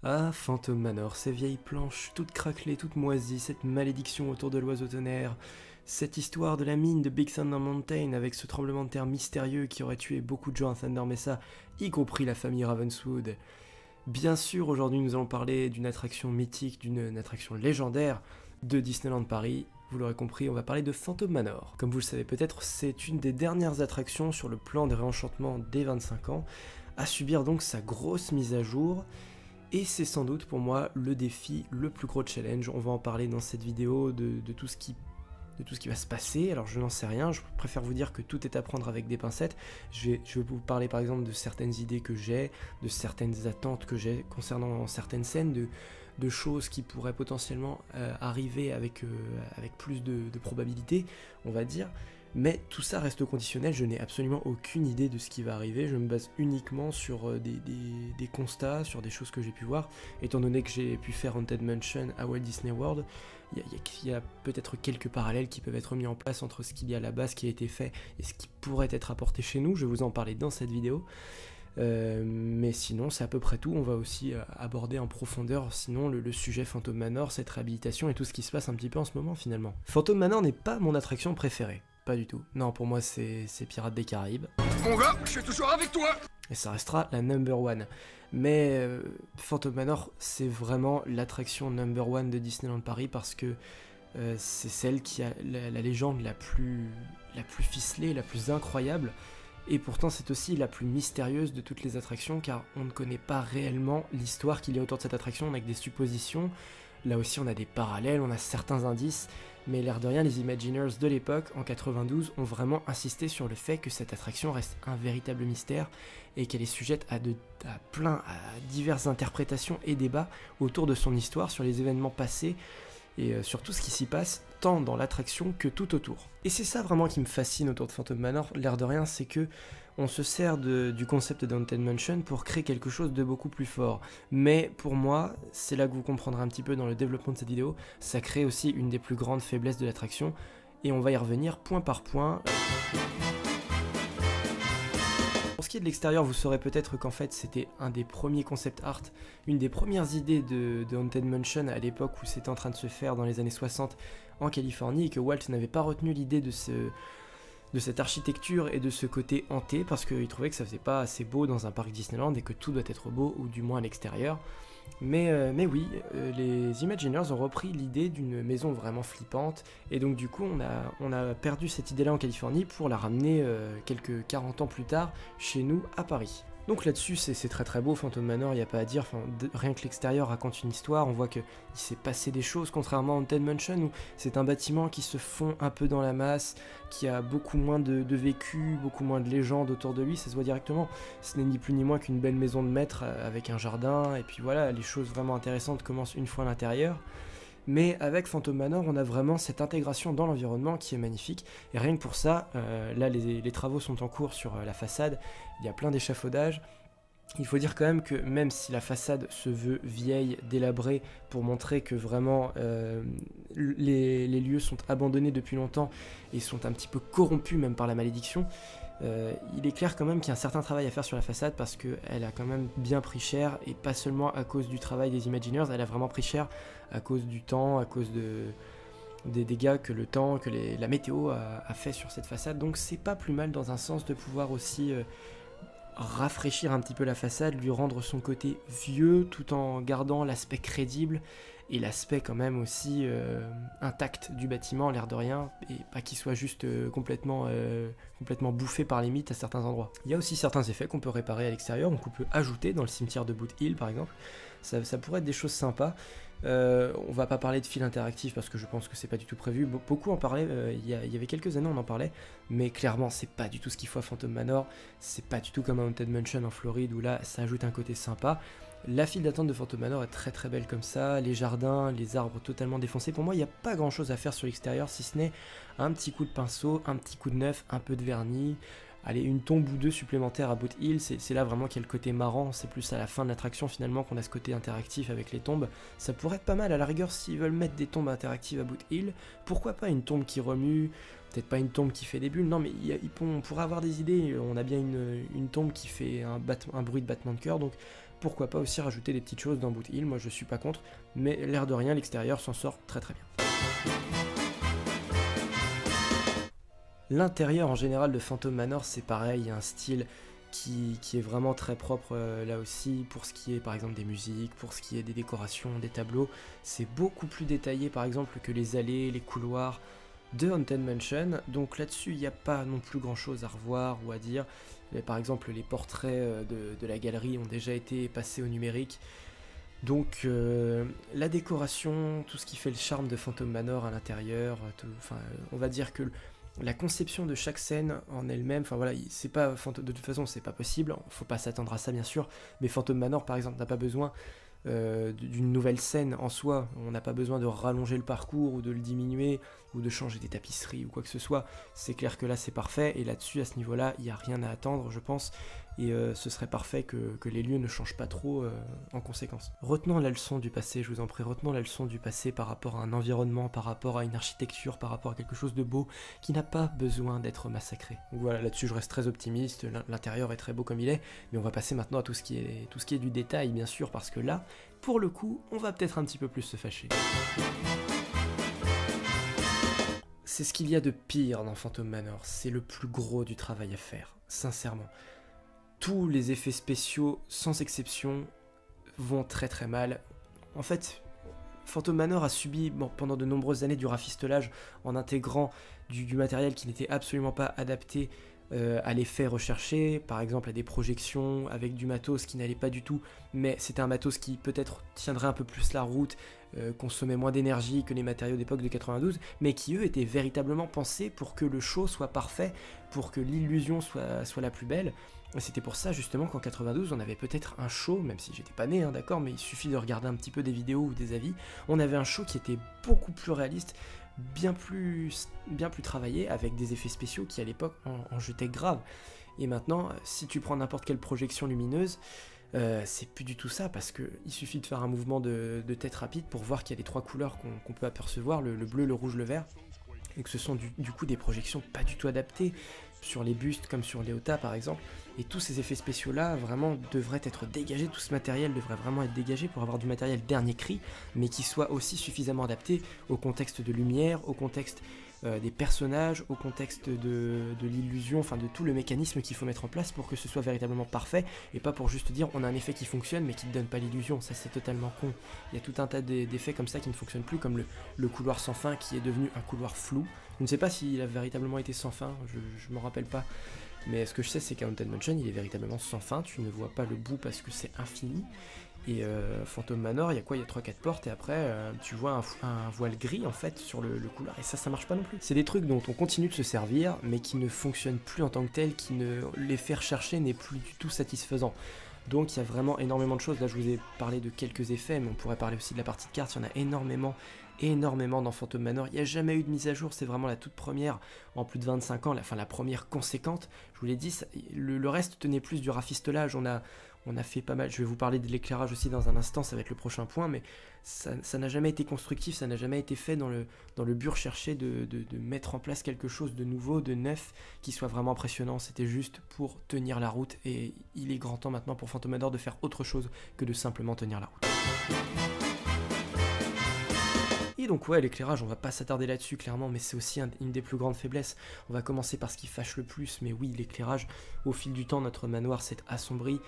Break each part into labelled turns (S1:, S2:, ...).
S1: Ah, Phantom Manor, ces vieilles planches toutes craquelées, toutes moisies, cette malédiction autour de l'oiseau tonnerre, cette histoire de la mine de Big Thunder Mountain avec ce tremblement de terre mystérieux qui aurait tué beaucoup de gens à Thunder Mesa, y compris la famille Ravenswood. Bien sûr, aujourd'hui nous allons parler d'une attraction mythique, d'une attraction légendaire de Disneyland Paris. Vous l'aurez compris, on va parler de Phantom Manor. Comme vous le savez peut-être, c'est une des dernières attractions sur le plan des réenchantements des 25 ans, à subir donc sa grosse mise à jour. Et c'est sans doute pour moi le défi, le plus gros challenge. On va en parler dans cette vidéo de tout ce qui va se passer. Alors je n'en sais rien, je préfère vous dire que tout est à prendre avec des pincettes. Je vais vous parler par exemple de certaines idées que j'ai, de certaines attentes que j'ai concernant certaines scènes, de choses qui pourraient potentiellement arriver avec plus de probabilité, on va dire. Mais tout ça reste conditionnel, je n'ai absolument aucune idée de ce qui va arriver, je me base uniquement sur des constats, sur des choses que j'ai pu voir, étant donné que j'ai pu faire Haunted Mansion à Walt Disney World, il y a peut-être quelques parallèles qui peuvent être mis en place entre ce qu'il y a là-bas, ce qui a été fait, et ce qui pourrait être apporté chez nous, je vais vous en parler dans cette vidéo. Mais sinon c'est à peu près tout, on va aussi aborder en profondeur sinon le sujet Phantom Manor, cette réhabilitation et tout ce qui se passe un petit peu en ce moment finalement. Phantom Manor n'est pas mon attraction préférée. Pas du tout. Non, pour moi, c'est Pirates des Caraïbes.
S2: Mon gars, je suis toujours avec toi.
S1: Et ça restera la number one. Mais Phantom Manor, c'est vraiment l'attraction number one de Disneyland Paris parce que c'est celle qui a la légende la plus ficelée, la plus incroyable. Et pourtant, c'est aussi la plus mystérieuse de toutes les attractions car on ne connaît pas réellement l'histoire qu'il y a autour de cette attraction. On a que des suppositions. Là aussi, on a des parallèles, on a certains indices. Mais l'air de rien, les Imagineers de l'époque, en 92, ont vraiment insisté sur le fait que cette attraction reste un véritable mystère et qu'elle est sujette à diverses interprétations et débats autour de son histoire, sur les événements passés et sur tout ce qui s'y passe, tant dans l'attraction que tout autour. Et c'est ça vraiment qui me fascine autour de Phantom Manor, l'air de rien, c'est que on se sert du concept de Haunted Mansion pour créer quelque chose de beaucoup plus fort. Mais pour moi, c'est là que vous comprendrez un petit peu dans le développement de cette vidéo, ça crée aussi une des plus grandes faiblesses de l'attraction, et on va y revenir point par point. Pour ce qui est de l'extérieur, vous saurez peut-être qu'en fait c'était un des premiers concept art, une des premières idées de Haunted Mansion à l'époque où c'était en train de se faire dans les années 60 en Californie, et que Walt n'avait pas retenu l'idée de cette architecture et de ce côté hanté parce qu'il trouvait que ça faisait pas assez beau dans un parc Disneyland et que tout doit être beau, ou du moins à l'extérieur. Mais oui, les Imagineers ont repris l'idée d'une maison vraiment flippante, et donc du coup on a perdu cette idée-là en Californie pour la ramener quelques 40 ans plus tard chez nous à Paris. Donc là-dessus c'est très très beau Phantom Manor, il n'y a pas à dire, rien que l'extérieur raconte une histoire, on voit qu'il s'est passé des choses contrairement à Haunted Mansion où c'est un bâtiment qui se fond un peu dans la masse, qui a beaucoup moins de vécu, beaucoup moins de légendes autour de lui, ça se voit directement, ce n'est ni plus ni moins qu'une belle maison de maître avec un jardin, et puis voilà, les choses vraiment intéressantes commencent une fois à l'intérieur. Mais avec Phantom Manor, on a vraiment cette intégration dans l'environnement qui est magnifique. Et rien que pour ça, là les travaux sont en cours sur la façade, il y a plein d'échafaudages. Il faut dire quand même que même si la façade se veut vieille, délabrée, pour montrer que vraiment les lieux sont abandonnés depuis longtemps et sont un petit peu corrompus même par la malédiction, il est clair quand même qu'il y a un certain travail à faire sur la façade parce qu'elle a quand même bien pris cher, et pas seulement à cause du travail des Imagineers, elle a vraiment pris cher à cause du temps, à cause des dégâts que le temps, que la météo a fait sur cette façade. Donc c'est pas plus mal dans un sens de pouvoir aussi rafraîchir un petit peu la façade, lui rendre son côté vieux tout en gardant l'aspect crédible et l'aspect quand même aussi intact du bâtiment, l'air de rien, et pas qu'il soit juste complètement bouffé par les mythes à certains endroits. Il y a aussi certains effets qu'on peut réparer à l'extérieur, qu'on peut ajouter dans le cimetière de Boot Hill par exemple, ça pourrait être des choses sympas. On va pas parler de fil interactif parce que je pense que c'est pas du tout prévu. Beaucoup en parlaient, il y avait quelques années on en parlait, mais clairement c'est pas du tout ce qu'il faut à Phantom Manor, c'est pas du tout comme à Haunted Mansion en Floride où là ça ajoute un côté sympa. La file d'attente de Phantom Manor est très très belle comme ça, les jardins, les arbres totalement défoncés. Pour moi il n'y a pas grand chose à faire sur l'extérieur si ce n'est un petit coup de pinceau, un petit coup de neuf, un peu de vernis. Allez, une tombe ou deux supplémentaires à Boot Hill, c'est là vraiment qu'il y a le côté marrant, c'est plus à la fin de l'attraction finalement qu'on a ce côté interactif avec les tombes. Ça pourrait être pas mal, à la rigueur s'ils veulent mettre des tombes interactives à Boot Hill, pourquoi pas une tombe qui remue, peut-être pas une tombe qui fait des bulles, non mais on pourrait avoir des idées, on a bien une tombe qui fait un bruit de battement de cœur, donc pourquoi pas aussi rajouter des petites choses dans Boot Hill, moi je suis pas contre, mais l'air de rien, l'extérieur s'en sort très très bien. L'intérieur en général de Phantom Manor, c'est pareil, il y a un style qui est vraiment très propre là aussi, pour ce qui est par exemple des musiques, pour ce qui est des décorations, des tableaux, c'est beaucoup plus détaillé par exemple que les allées, les couloirs de Haunted Mansion, donc là-dessus il n'y a pas non plus grand chose à revoir ou à dire. Mais par exemple les portraits de la galerie ont déjà été passés au numérique, donc la décoration, tout ce qui fait le charme de Phantom Manor à l'intérieur, on va dire que la conception de chaque scène en elle-même, enfin voilà, c'est pas, de toute façon c'est pas possible, faut pas s'attendre à ça bien sûr, mais Phantom Manor par exemple n'a pas besoin d'une nouvelle scène en soi, on n'a pas besoin de rallonger le parcours ou de le diminuer ou de changer des tapisseries ou quoi que ce soit, c'est clair que là c'est parfait, et là-dessus à ce niveau-là il n'y a rien à attendre je pense, et ce serait parfait que les lieux ne changent pas trop en conséquence. Retenons la leçon du passé, je vous en prie, retenons la leçon du passé par rapport à un environnement, par rapport à une architecture, par rapport à quelque chose de beau qui n'a pas besoin d'être massacré. Donc voilà, là-dessus je reste très optimiste, l'intérieur est très beau comme il est, mais on va passer maintenant à tout ce qui est du détail bien sûr, parce que là, pour le coup, on va peut-être un petit peu plus se fâcher. C'est ce qu'il y a de pire dans Phantom Manor, c'est le plus gros du travail à faire, sincèrement. Tous les effets spéciaux, sans exception, vont très très mal. En fait, Phantom Manor a subi pendant de nombreuses années du rafistolage en intégrant du matériel qui n'était absolument pas adapté à l'effet recherché, par exemple à des projections avec du matos qui n'allait pas du tout, mais c'était un matos qui peut-être tiendrait un peu plus la route, consommait moins d'énergie que les matériaux d'époque de 92, mais qui eux étaient véritablement pensés pour que le show soit parfait, pour que l'illusion soit la plus belle. Et c'était pour ça justement qu'en 92 on avait peut-être un show, même si j'étais pas né, d'accord, mais il suffit de regarder un petit peu des vidéos ou des avis, on avait un show qui était beaucoup plus réaliste, bien plus travaillé, avec des effets spéciaux qui à l'époque en jetaient grave. Et maintenant, si tu prends n'importe quelle projection lumineuse, c'est plus du tout ça, parce qu'il suffit de faire un mouvement de tête rapide pour voir qu'il y a les trois couleurs qu'on peut apercevoir, le bleu, le rouge, le vert, et que ce sont du coup des projections pas du tout adaptées, sur les bustes comme sur Léota par exemple, et tous ces effets spéciaux là vraiment devraient être dégagés, tout ce matériel devrait vraiment être dégagé pour avoir du matériel dernier cri, mais qui soit aussi suffisamment adapté au contexte de lumière, au contexte des personnages, au contexte de l'illusion, enfin de tout le mécanisme qu'il faut mettre en place pour que ce soit véritablement parfait, et pas pour juste dire on a un effet qui fonctionne mais qui ne donne pas l'illusion, ça c'est totalement con. Il y a tout un tas d'effets comme ça qui ne fonctionnent plus, comme le couloir sans fin qui est devenu un couloir flou. Je ne sais pas s'il a véritablement été sans fin, je m'en rappelle pas, mais ce que je sais c'est qu'à Haunted Mansion il est véritablement sans fin, tu ne vois pas le bout parce que c'est infini. Et Phantom Manor, il y a quoi? Il y a 3-4 portes, et après tu vois un voile gris en fait sur le couloir, et ça marche pas non plus. C'est des trucs dont on continue de se servir, mais qui ne fonctionnent plus en tant que tels, l'effet recherché n'est plus du tout satisfaisant. Donc il y a vraiment énormément de choses. Là je vous ai parlé de quelques effets, mais on pourrait parler aussi de la partie de cartes, il y en a énormément dans Phantom Manor. Il n'y a jamais eu de mise à jour, c'est vraiment la toute première en plus de 25 ans, la première conséquente. Je vous l'ai dit, le reste tenait plus du rafistolage. On a fait pas mal, je vais vous parler de l'éclairage aussi dans un instant, ça va être le prochain point, mais ça n'a jamais été constructif, ça n'a jamais été fait dans le but recherché de mettre en place quelque chose de nouveau, de neuf, qui soit vraiment impressionnant. C'était juste pour tenir la route, et il est grand temps maintenant pour Phantom Manor de faire autre chose que de simplement tenir la route. Et donc ouais, l'éclairage, on va pas s'attarder là-dessus clairement, mais c'est aussi une des plus grandes faiblesses. On va commencer par ce qui fâche le plus, mais oui, l'éclairage, au fil du temps, notre manoir s'est assombri.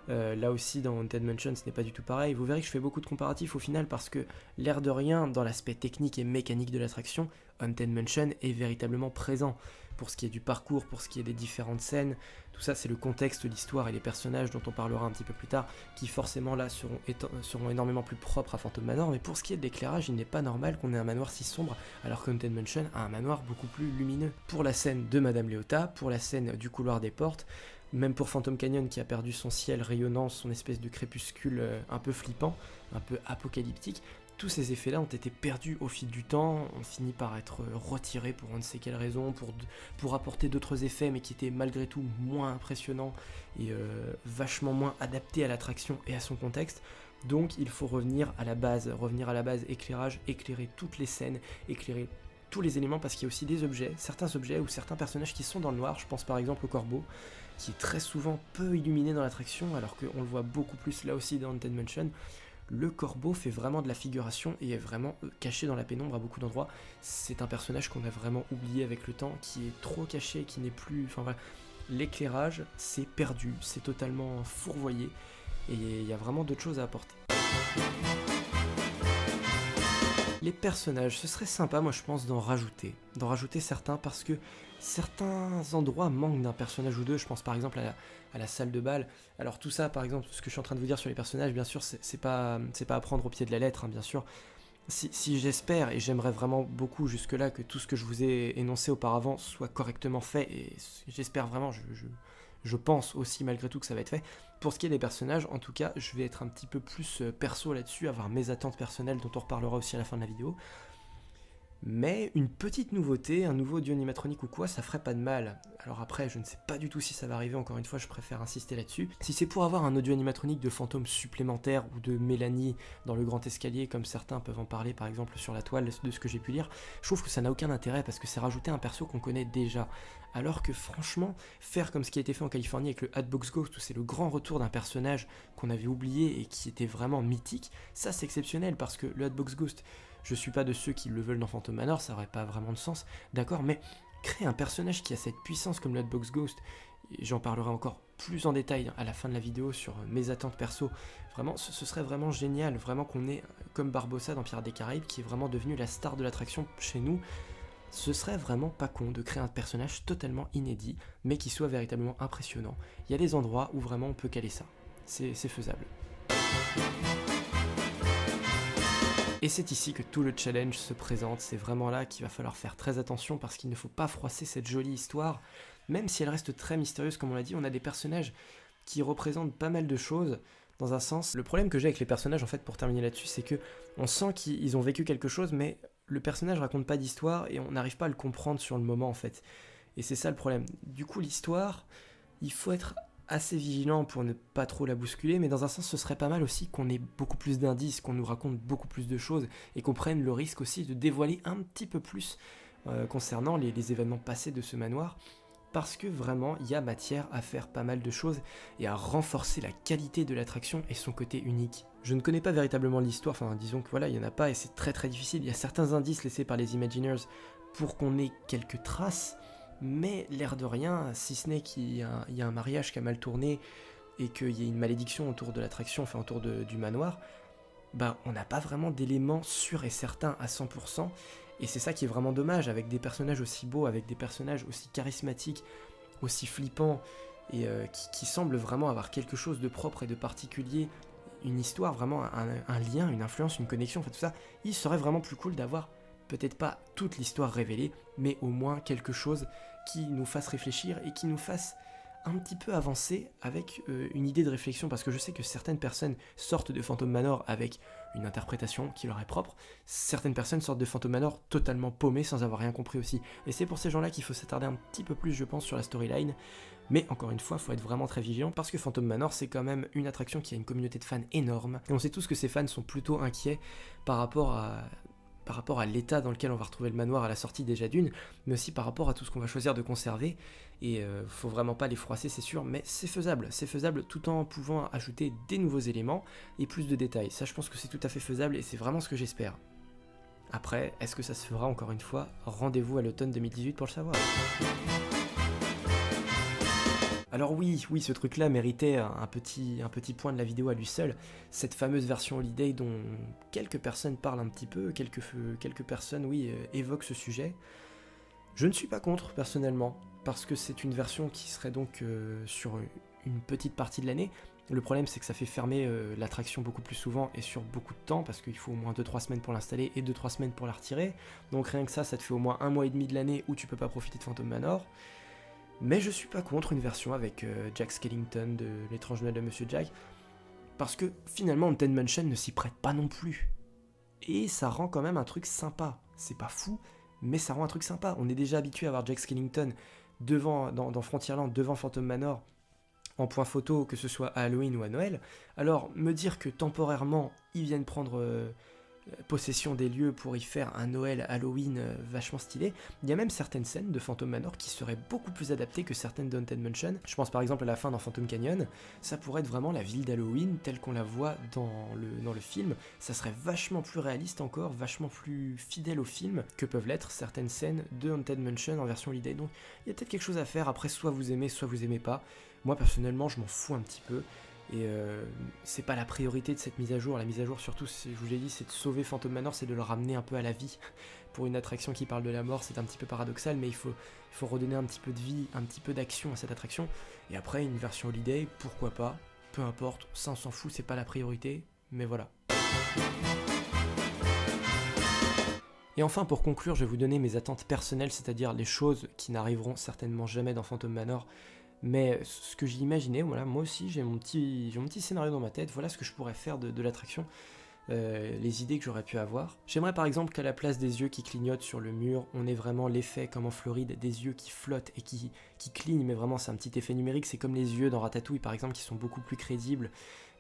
S1: Là aussi dans Haunted Mansion ce n'est pas du tout pareil. Vous verrez que je fais beaucoup de comparatifs au final, parce que l'air de rien, dans l'aspect technique et mécanique de l'attraction, Haunted Mansion est véritablement présent. Pour ce qui est du parcours, pour ce qui est des différentes scènes, tout ça c'est le contexte, l'histoire et les personnages dont on parlera un petit peu plus tard, qui forcément là seront énormément plus propres à Phantom Manor. Mais pour ce qui est de l'éclairage, il n'est pas normal qu'on ait un manoir si sombre, alors que Haunted Mansion a un manoir beaucoup plus lumineux. Pour la scène de Madame Léota, pour la scène du couloir des portes, même pour Phantom Canyon qui a perdu son ciel rayonnant, son espèce de crépuscule un peu flippant, un peu apocalyptique, tous ces effets-là ont été perdus au fil du temps, on finit par être retirés pour on ne sait quelle raison, pour apporter d'autres effets, mais qui étaient malgré tout moins impressionnants et vachement moins adaptés à l'attraction et à son contexte. Donc il faut revenir à la base, éclairage, éclairer toutes les scènes, éclairer tous les éléments parce qu'il y a aussi des objets, certains objets ou certains personnages qui sont dans le noir. Je pense par exemple au corbeau, qui est très souvent peu illuminé dans l'attraction, alors qu'on le voit beaucoup plus là aussi dans Haunted Mansion. Le corbeau fait vraiment de la figuration et est vraiment caché dans la pénombre à beaucoup d'endroits. C'est un personnage qu'on a vraiment oublié avec le temps, qui est trop caché, qui n'est plus... Enfin voilà, l'éclairage, c'est perdu, c'est totalement fourvoyé, et il y a vraiment d'autres choses à apporter. Les personnages, ce serait sympa, moi je pense, d'en rajouter certains, parce que certains endroits manquent d'un personnage ou deux. Je pense par exemple à la salle de bal. Alors tout ça, par exemple, ce que je suis en train de vous dire sur les personnages, bien sûr, c'est pas à prendre au pied de la lettre, hein, bien sûr. Si j'espère, et j'aimerais vraiment beaucoup jusque-là, que tout ce que je vous ai énoncé auparavant soit correctement fait, et j'espère vraiment, je pense aussi malgré tout que ça va être fait. Pour ce qui est des personnages, en tout cas, je vais être un petit peu plus perso là-dessus, avoir mes attentes personnelles dont on reparlera aussi à la fin de la vidéo. Mais une petite nouveauté, un nouveau audio animatronique ou quoi, ça ferait pas de mal. Alors après, je ne sais pas du tout si ça va arriver, encore une fois, je préfère insister là-dessus. Si c'est pour avoir un audio animatronique de fantôme supplémentaire ou de Mélanie dans le grand escalier, comme certains peuvent en parler par exemple sur la toile de ce que j'ai pu lire, je trouve que ça n'a aucun intérêt parce que c'est rajouter un perso qu'on connaît déjà. Alors que franchement, faire comme ce qui a été fait en Californie avec le Hatbox Ghost, où c'est le grand retour d'un personnage qu'on avait oublié et qui était vraiment mythique, ça c'est exceptionnel parce que le Hatbox Ghost, je suis pas de ceux qui le veulent dans Phantom Manor, ça aurait pas vraiment de sens, d'accord, mais créer un personnage qui a cette puissance comme le Hatbox Ghost, et j'en parlerai encore plus en détail à la fin de la vidéo sur mes attentes perso, vraiment, ce serait vraiment génial, vraiment qu'on ait, comme Barbossa dans Pirates des Caraïbes, qui est vraiment devenu la star de l'attraction chez nous. Ce serait vraiment pas con de créer un personnage totalement inédit, mais qui soit véritablement impressionnant. Il y a des endroits où vraiment on peut caler ça, c'est faisable. Et c'est ici que tout le challenge se présente, c'est vraiment là qu'il va falloir faire très attention parce qu'il ne faut pas froisser cette jolie histoire, même si elle reste très mystérieuse comme on l'a dit, on a des personnages qui représentent pas mal de choses, dans un sens. Le problème que j'ai avec les personnages en fait pour terminer là-dessus, c'est que on sent qu'ils ont vécu quelque chose, mais le personnage raconte pas d'histoire et on n'arrive pas à le comprendre sur le moment en fait. Et c'est ça le problème. Du coup l'histoire, il faut être assez vigilant pour ne pas trop la bousculer, mais dans un sens ce serait pas mal aussi qu'on ait beaucoup plus d'indices, qu'on nous raconte beaucoup plus de choses et qu'on prenne le risque aussi de dévoiler un petit peu plus concernant les événements passés de ce manoir, parce que vraiment il y a matière à faire pas mal de choses et à renforcer la qualité de l'attraction et son côté unique. Je ne connais pas véritablement l'histoire, enfin disons que voilà, il y en a pas et c'est très très difficile, il y a certains indices laissés par les Imagineers pour qu'on ait quelques traces, mais l'air de rien, si ce n'est qu'il y a un mariage qui a mal tourné et qu'il y a une malédiction autour de l'attraction, enfin autour du manoir, bah on n'a pas vraiment d'éléments sûrs et certains à 100%, et c'est ça qui est vraiment dommage, avec des personnages aussi beaux, avec des personnages aussi charismatiques, aussi flippants, et qui semblent vraiment avoir quelque chose de propre et de particulier, une histoire, vraiment un lien, une influence, une connexion, enfin tout ça, il serait vraiment plus cool d'avoir peut-être pas toute l'histoire révélée, mais au moins quelque chose qui nous fasse réfléchir et qui nous fasse un petit peu avancer avec une idée de réflexion, parce que je sais que certaines personnes sortent de Phantom Manor avec une interprétation qui leur est propre, certaines personnes sortent de Phantom Manor totalement paumées sans avoir rien compris aussi, et c'est pour ces gens-là qu'il faut s'attarder un petit peu plus je pense sur la storyline, mais encore une fois, il faut être vraiment très vigilant, parce que Phantom Manor c'est quand même une attraction qui a une communauté de fans énorme, et on sait tous que ces fans sont plutôt inquiets par rapport à l'état dans lequel on va retrouver le manoir à la sortie déjà d'une, mais aussi par rapport à tout ce qu'on va choisir de conserver, et faut vraiment pas les froisser c'est sûr, mais c'est faisable tout en pouvant ajouter des nouveaux éléments et plus de détails, ça je pense que c'est tout à fait faisable et c'est vraiment ce que j'espère. Après, est-ce que ça se fera encore une fois? Rendez-vous à l'automne 2018 pour le savoir. Alors oui, ce truc-là méritait un petit point de la vidéo à lui seul, cette fameuse version Holiday dont quelques personnes parlent un petit peu, quelques personnes, évoquent ce sujet. Je ne suis pas contre, personnellement, parce que c'est une version qui serait donc sur une petite partie de l'année. Le problème, c'est que ça fait fermer l'attraction beaucoup plus souvent et sur beaucoup de temps, parce qu'il faut au moins 2-3 semaines pour l'installer et 2-3 semaines pour la retirer. Donc rien que ça te fait au moins 1 mois et demi de l'année où tu peux pas profiter de Phantom Manor. Mais je suis pas contre une version avec Jack Skellington de L'étrange Noël de Monsieur Jack, parce que finalement Haunted Mansion ne s'y prête pas non plus. Et ça rend quand même un truc sympa. C'est pas fou, mais ça rend un truc sympa. On est déjà habitué à voir Jack Skellington dans Frontierland, devant Phantom Manor, en point photo, que ce soit à Halloween ou à Noël. Alors, me dire que temporairement, ils viennent prendre possession des lieux pour y faire un Noël Halloween vachement stylé. Il y a même certaines scènes de Phantom Manor qui seraient beaucoup plus adaptées que certaines de Haunted Mansion. Je pense par exemple à la fin dans Phantom Canyon, ça pourrait être vraiment la ville d'Halloween telle qu'on la voit dans le film. Ça serait vachement plus réaliste encore, vachement plus fidèle au film que peuvent l'être certaines scènes de Haunted Mansion en version Holiday. Donc il y a peut-être quelque chose à faire, après soit vous aimez pas. Moi personnellement je m'en fous un petit peu. Et c'est pas la priorité de cette mise à jour. La mise à jour surtout, je vous l'ai dit, c'est de sauver Phantom Manor, c'est de le ramener un peu à la vie. Pour une attraction qui parle de la mort, c'est un petit peu paradoxal, mais il faut redonner un petit peu de vie, un petit peu d'action à cette attraction. Et après, une version Holiday, pourquoi pas, peu importe, ça on s'en fout, c'est pas la priorité, mais voilà. Et enfin, pour conclure, je vais vous donner mes attentes personnelles, c'est-à-dire les choses qui n'arriveront certainement jamais dans Phantom Manor. Mais ce que j'ai imaginé, voilà, moi aussi j'ai mon petit scénario dans ma tête, voilà ce que je pourrais faire de l'attraction, les idées que j'aurais pu avoir. J'aimerais par exemple qu'à la place des yeux qui clignotent sur le mur, on ait vraiment l'effet comme en Floride, des yeux qui flottent et qui clignent, mais vraiment c'est un petit effet numérique, c'est comme les yeux dans Ratatouille par exemple, qui sont beaucoup plus crédibles,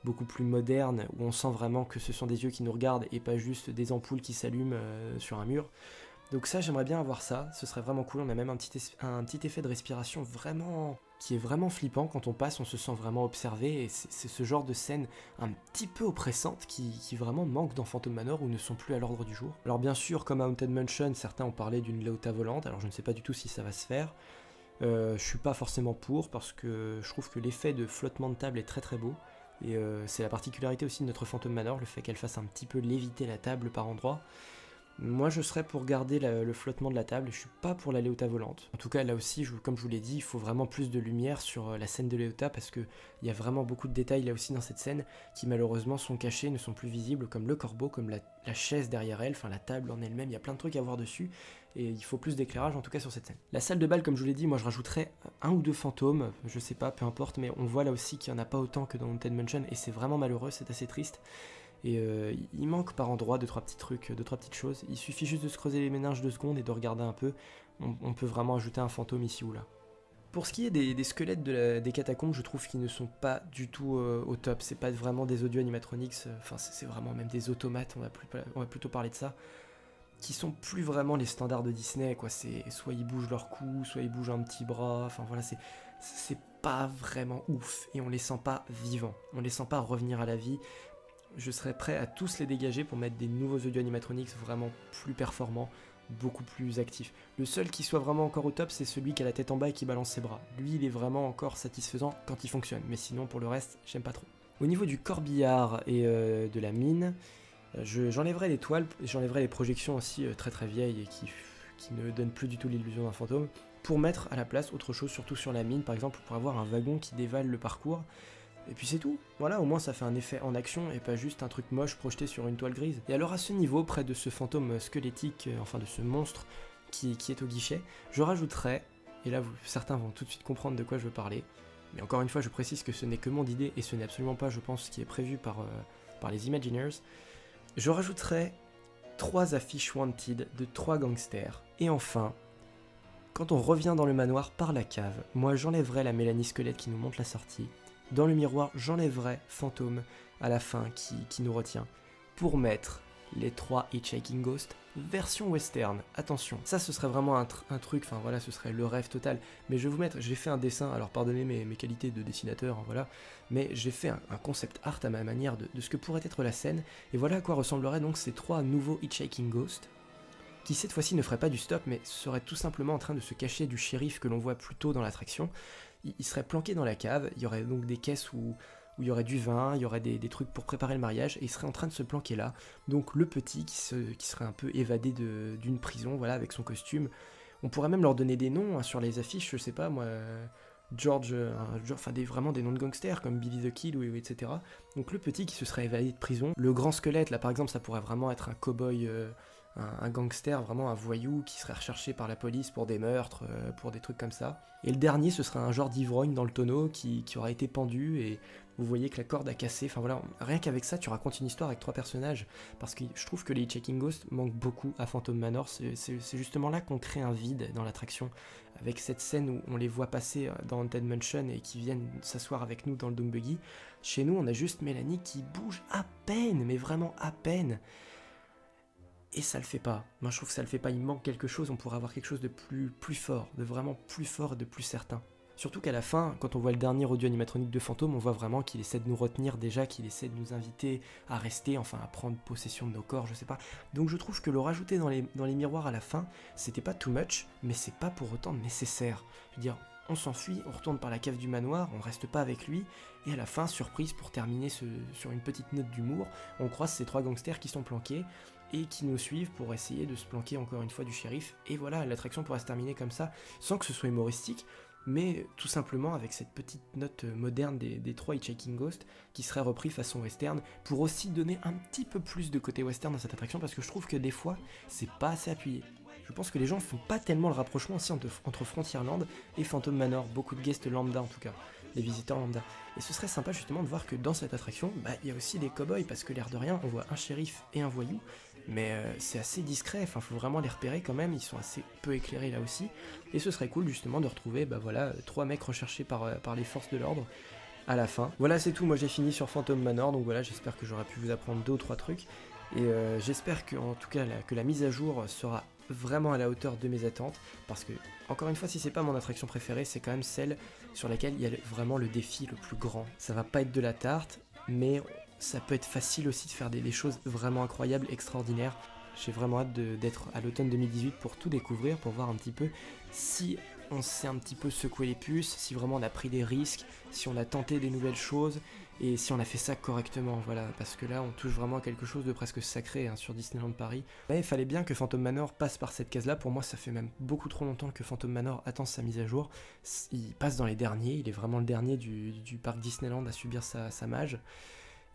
S1: beaucoup plus modernes, où on sent vraiment que ce sont des yeux qui nous regardent et pas juste des ampoules qui s'allument sur un mur. Donc ça, j'aimerais bien avoir ça, ce serait vraiment cool. On a même un petit effet de respiration vraiment qui est vraiment flippant. Quand on passe, on se sent vraiment observé, et c'est ce genre de scène un petit peu oppressante qui vraiment manque dans Phantom Manor ou ne sont plus à l'ordre du jour. Alors bien sûr, comme à Haunted Mansion, certains ont parlé d'une Leota volante, alors je ne sais pas du tout si ça va se faire. Je suis pas forcément pour, parce que je trouve que l'effet de flottement de table est très très beau. Et c'est la particularité aussi de notre Phantom Manor, le fait qu'elle fasse un petit peu léviter la table par endroits. Moi je serais pour garder le flottement de la table, je suis pas pour la Léota volante. En tout cas là aussi, comme je vous l'ai dit, il faut vraiment plus de lumière sur la scène de Léota parce qu'il y a vraiment beaucoup de détails là aussi dans cette scène qui malheureusement sont cachés, ne sont plus visibles, comme le corbeau, comme la chaise derrière elle, enfin la table en elle-même, il y a plein de trucs à voir dessus et il faut plus d'éclairage en tout cas sur cette scène. La salle de bal, comme je vous l'ai dit, moi je rajouterais un ou deux fantômes, je sais pas, peu importe, mais on voit là aussi qu'il n'y en a pas autant que dans Haunted Mansion et c'est vraiment malheureux, c'est assez triste. Et il manque par endroits 2-3 petits trucs, 2-3 petites choses. Il suffit juste de se creuser les méninges 2 secondes et de regarder un peu. On peut vraiment ajouter un fantôme ici ou là. Pour ce qui est des squelettes des catacombes, je trouve qu'ils ne sont pas du tout au top. C'est pas vraiment des audio animatronics, enfin c'est vraiment même des automates, on va plutôt parler de ça. Qui sont plus vraiment les standards de Disney, quoi. C'est soit ils bougent leur cou, soit ils bougent un petit bras, enfin voilà, c'est pas vraiment ouf. Et on les sent pas vivants, on les sent pas revenir à la vie. Je serais prêt à tous les dégager pour mettre des nouveaux audio animatronics vraiment plus performants, beaucoup plus actifs. Le seul qui soit vraiment encore au top, c'est celui qui a la tête en bas et qui balance ses bras. Lui, il est vraiment encore satisfaisant quand il fonctionne, mais sinon pour le reste, j'aime pas trop. Au niveau du corbillard et de la mine, j'enlèverai les toiles, j'enlèverai les projections aussi très très vieilles et qui ne donnent plus du tout l'illusion d'un fantôme, pour mettre à la place autre chose, surtout sur la mine, par exemple pour avoir un wagon qui dévale le parcours. Et puis c'est tout, voilà, au moins ça fait un effet en action et pas juste un truc moche projeté sur une toile grise. Et alors à ce niveau, près de ce fantôme squelettique, enfin de ce monstre qui est au guichet, je rajouterais, et là certains vont tout de suite comprendre de quoi je veux parler, mais encore une fois je précise que ce n'est que mon idée et ce n'est absolument pas, je pense, ce qui est prévu par les Imagineers, je rajouterais 3 affiches Wanted de 3 gangsters. Et enfin, quand on revient dans le manoir par la cave, moi j'enlèverais la Mélanie squelette qui nous montre la sortie. Dans le miroir, j'enlèverai Fantôme à la fin qui nous retient pour mettre les 3 Hitchhiking Ghosts version western. Attention, ça ce serait vraiment un truc, enfin voilà, ce serait le rêve total. Mais je vais vous mettre, j'ai fait un dessin, alors pardonnez mes qualités de dessinateur, hein, voilà, mais j'ai fait un concept art à ma manière de ce que pourrait être la scène. Et voilà à quoi ressembleraient donc ces 3 nouveaux Hitchhiking Ghosts, qui cette fois-ci ne feraient pas du stop, mais seraient tout simplement en train de se cacher du shérif que l'on voit plus tôt dans l'attraction. Il serait planqué dans la cave, il y aurait donc des caisses où il y aurait du vin, il y aurait des trucs pour préparer le mariage, et il serait en train de se planquer là. Donc le petit qui serait un peu évadé d'une prison, voilà, avec son costume. On pourrait même leur donner des noms hein, sur les affiches, je sais pas moi, George, enfin vraiment des noms de gangsters comme Billy the Kid, ou etc. Donc le petit qui se serait évadé de prison. Le grand squelette, là par exemple, ça pourrait vraiment être un cow-boy, un gangster, vraiment un voyou qui serait recherché par la police pour des meurtres, pour des trucs comme ça. Et le dernier, ce serait un genre d'ivrogne dans le tonneau qui aurait été pendu et vous voyez que la corde a cassé. Enfin voilà, rien qu'avec ça, tu racontes une histoire avec 3 personnages. Parce que je trouve que les Hitchhiking Ghosts manquent beaucoup à Phantom Manor. C'est justement là qu'on crée un vide dans l'attraction. Avec cette scène où on les voit passer dans Haunted Mansion et qui viennent s'asseoir avec nous dans le Doom Buggy. Chez nous, on a juste Mélanie qui bouge à peine, mais vraiment à peine. et ça le fait pas. Moi je trouve que ça le fait pas, il manque quelque chose, on pourrait avoir quelque chose de plus fort, de vraiment plus fort et de plus certain. Surtout qu'à la fin, quand on voit le dernier audio animatronique de Fantôme, on voit vraiment qu'il essaie de nous retenir déjà, qu'il essaie de nous inviter à rester, enfin à prendre possession de nos corps, je sais pas. Donc je trouve que le rajouter dans les miroirs à la fin, c'était pas too much, mais c'est pas pour autant nécessaire. Je veux dire, on s'enfuit, on retourne par la cave du manoir, on reste pas avec lui, et à la fin, surprise, pour terminer sur une petite note d'humour, on croise ces 3 gangsters qui sont planqués, et qui nous suivent pour essayer de se planquer encore une fois du shérif, et voilà, l'attraction pourra se terminer comme ça, sans que ce soit humoristique, mais tout simplement avec cette petite note moderne des 3 Hitchhiking Ghost qui serait repris façon western pour aussi donner un petit peu plus de côté western dans cette attraction parce que je trouve que des fois c'est pas assez appuyé. Je pense que les gens font pas tellement le rapprochement aussi entre Frontierland et Phantom Manor, beaucoup de guests lambda en tout cas, les visiteurs lambda. Et ce serait sympa justement de voir que dans cette attraction, il y a aussi des cow-boys parce que l'air de rien, on voit un shérif et un voyou, mais c'est assez discret, enfin faut vraiment les repérer quand même, ils sont assez peu éclairés là aussi, et ce serait cool justement de retrouver 3 mecs recherchés par les forces de l'ordre à la fin. Voilà, c'est tout, moi j'ai fini sur Phantom Manor, donc voilà, j'espère que j'aurai pu vous apprendre 2 ou 3 trucs, et j'espère que en tout cas que la mise à jour sera vraiment à la hauteur de mes attentes, parce que encore une fois, si c'est pas mon attraction préférée, c'est quand même celle sur laquelle il y a vraiment le défi le plus grand. Ça va pas être de la tarte, mais ça peut être facile aussi de faire des choses vraiment incroyables, extraordinaires. J'ai vraiment hâte d'être à l'automne 2018 pour tout découvrir, pour voir un petit peu si on s'est un petit peu secoué les puces, si vraiment on a pris des risques, si on a tenté des nouvelles choses, et si on a fait ça correctement, voilà, parce que là on touche vraiment à quelque chose de presque sacré sur Disneyland Paris. Mais il fallait bien que Phantom Manor passe par cette case-là, pour moi ça fait même beaucoup trop longtemps que Phantom Manor attend sa mise à jour, il passe dans les derniers, il est vraiment le dernier du parc Disneyland à subir sa mage.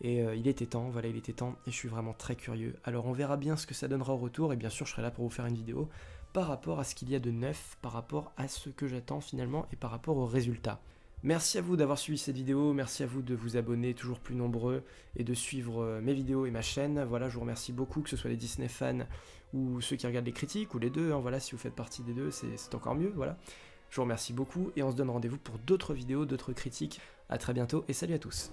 S1: Et il était temps, voilà, il était temps, et je suis vraiment très curieux. Alors on verra bien ce que ça donnera au retour, et bien sûr je serai là pour vous faire une vidéo par rapport à ce qu'il y a de neuf, par rapport à ce que j'attends finalement, et par rapport aux résultats. Merci à vous d'avoir suivi cette vidéo, merci à vous de vous abonner toujours plus nombreux, et de suivre mes vidéos et ma chaîne. Voilà, je vous remercie beaucoup, que ce soit les Disney fans, ou ceux qui regardent les critiques, ou les deux, voilà, si vous faites partie des deux, c'est encore mieux, voilà. Je vous remercie beaucoup, et on se donne rendez-vous pour d'autres vidéos, d'autres critiques. A très bientôt, et salut à tous.